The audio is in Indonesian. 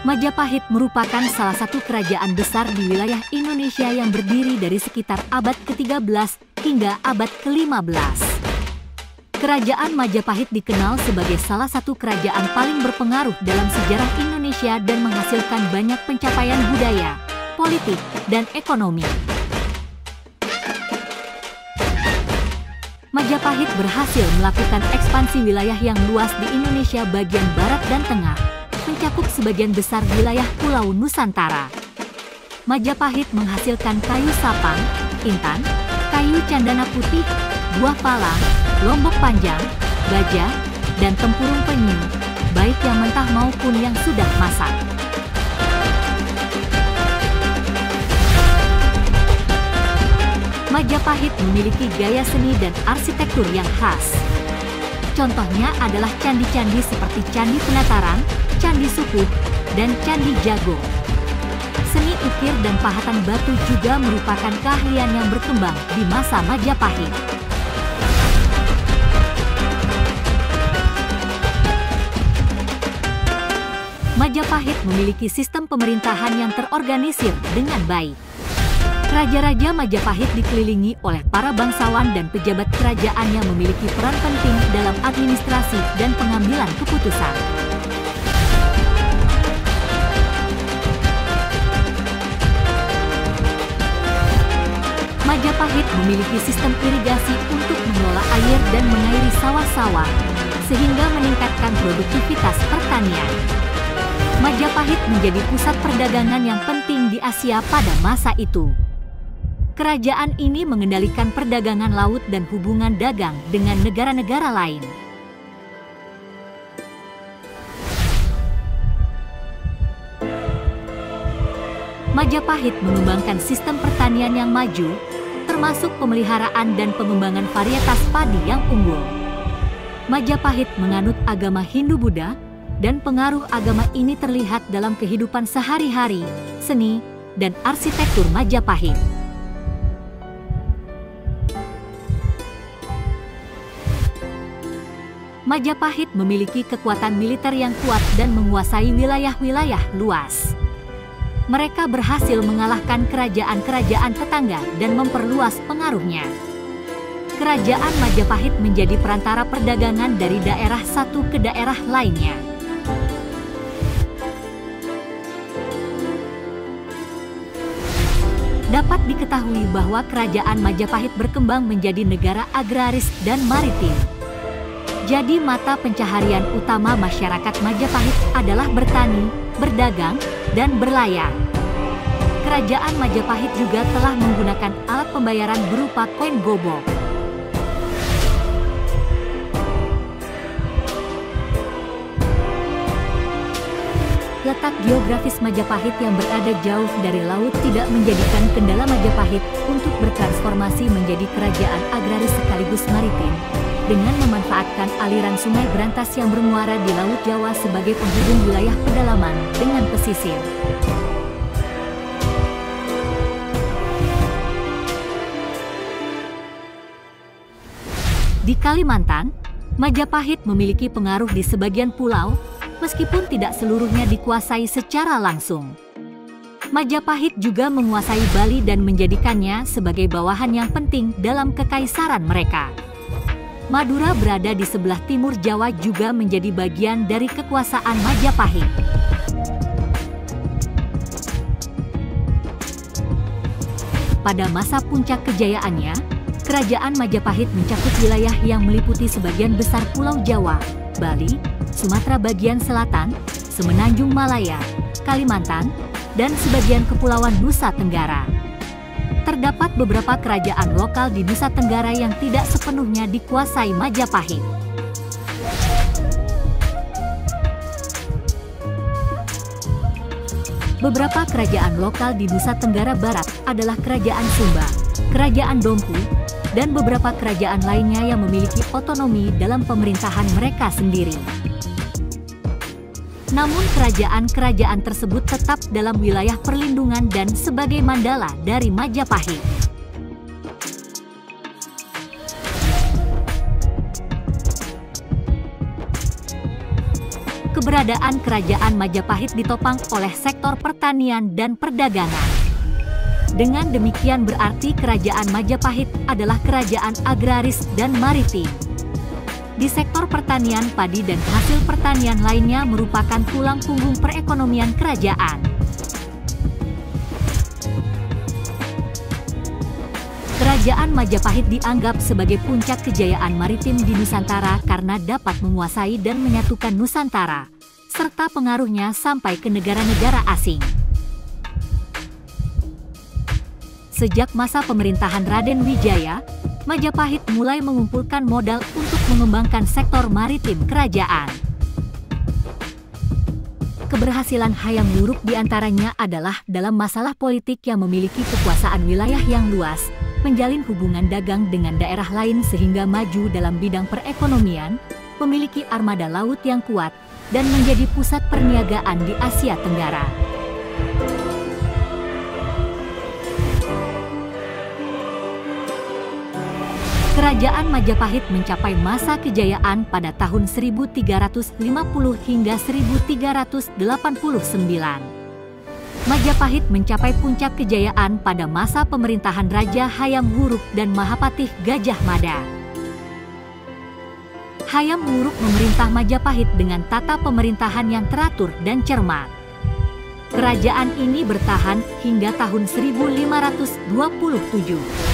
Majapahit merupakan salah satu kerajaan besar di wilayah Indonesia yang berdiri dari sekitar abad ke-13 hingga abad ke-15. Kerajaan Majapahit dikenal sebagai salah satu kerajaan paling berpengaruh dalam sejarah Indonesia dan menghasilkan banyak pencapaian budaya, politik, dan ekonomi. Majapahit berhasil melakukan ekspansi wilayah yang luas di Indonesia bagian barat dan tengah, mencakup sebagian besar wilayah Pulau Nusantara. Majapahit menghasilkan kayu sapang, intan, kayu candana putih, buah pala, lombok panjang, baja, dan tempurung penyu, baik yang mentah maupun yang sudah masak. Majapahit memiliki gaya seni dan arsitektur yang khas. Contohnya adalah candi-candi seperti Candi Penataran, Candi Sukuh, dan Candi Jago. Seni ukir dan pahatan batu juga merupakan keahlian yang berkembang di masa Majapahit. Majapahit memiliki sistem pemerintahan yang terorganisir dengan baik. Raja-raja Majapahit dikelilingi oleh para bangsawan dan pejabat kerajaan yang memiliki peran penting dalam administrasi dan pengambilan keputusan. Majapahit memiliki sistem irigasi untuk mengelola air dan mengairi sawah-sawah, sehingga meningkatkan produktivitas pertanian. Majapahit menjadi pusat perdagangan yang penting di Asia pada masa itu. Kerajaan ini mengendalikan perdagangan laut dan hubungan dagang dengan negara-negara lain. Majapahit mengembangkan sistem pertanian yang maju, termasuk pemeliharaan dan pengembangan varietas padi yang unggul. Majapahit menganut agama Hindu-Buddha, dan pengaruh agama ini terlihat dalam kehidupan sehari-hari, seni, dan arsitektur Majapahit. Majapahit memiliki kekuatan militer yang kuat dan menguasai wilayah-wilayah luas. Mereka berhasil mengalahkan kerajaan-kerajaan tetangga dan memperluas pengaruhnya. Kerajaan Majapahit menjadi perantara perdagangan dari daerah satu ke daerah lainnya. Dapat diketahui bahwa kerajaan Majapahit berkembang menjadi negara agraris dan maritim. Jadi mata pencaharian utama masyarakat Majapahit adalah bertani, berdagang, dan berlayar. Kerajaan Majapahit juga telah menggunakan alat pembayaran berupa koin gobok. Letak geografis Majapahit yang berada jauh dari laut tidak menjadikan kendala Majapahit untuk bertransformasi menjadi kerajaan agraris sekaligus maritim, dengan memanfaatkan aliran sungai berantas yang bermuara di Laut Jawa sebagai penghubung wilayah pedalaman dengan pesisir. Di Kalimantan, Majapahit memiliki pengaruh di sebagian pulau, meskipun tidak seluruhnya dikuasai secara langsung. Majapahit juga menguasai Bali dan menjadikannya sebagai bawahan yang penting dalam kekaisaran mereka. Madura berada di sebelah timur Jawa juga menjadi bagian dari kekuasaan Majapahit. Pada masa puncak kejayaannya, kerajaan Majapahit mencakup wilayah yang meliputi sebagian besar Pulau Jawa, Bali, Sumatera bagian selatan, Semenanjung Malaya, Kalimantan, dan sebagian kepulauan Nusa Tenggara. Terdapat beberapa kerajaan lokal di Nusa Tenggara yang tidak sepenuhnya dikuasai Majapahit. Beberapa kerajaan lokal di Nusa Tenggara Barat adalah Kerajaan Sumba, Kerajaan Dompu, dan beberapa kerajaan lainnya yang memiliki otonomi dalam pemerintahan mereka sendiri. Namun kerajaan-kerajaan tersebut tetap dalam wilayah perlindungan dan sebagai mandala dari Majapahit. keberadaan Kerajaan Majapahit ditopang oleh sektor pertanian dan perdagangan. Dengan demikian berarti Kerajaan Majapahit adalah kerajaan agraris dan maritim. Di sektor pertanian, padi dan hasil pertanian lainnya merupakan tulang punggung perekonomian kerajaan. Kerajaan Majapahit dianggap sebagai puncak kejayaan maritim di Nusantara karena dapat menguasai dan menyatukan Nusantara, serta pengaruhnya sampai ke negara-negara asing. Sejak masa pemerintahan Raden Wijaya, Majapahit mulai mengumpulkan modal untuk mengembangkan sektor maritim kerajaan. Keberhasilan Hayam Wuruk diantaranya adalah dalam masalah politik yang memiliki kekuasaan wilayah yang luas, menjalin hubungan dagang dengan daerah lain sehingga maju dalam bidang perekonomian, memiliki armada laut yang kuat, dan menjadi pusat perniagaan di Asia Tenggara. Kerajaan Majapahit mencapai masa kejayaan pada tahun 1350 hingga 1389. Majapahit mencapai puncak kejayaan pada masa pemerintahan Raja Hayam Wuruk dan Mahapatih Gajah Mada. Hayam Wuruk memerintah Majapahit dengan tata pemerintahan yang teratur dan cermat. Kerajaan ini bertahan hingga tahun 1527.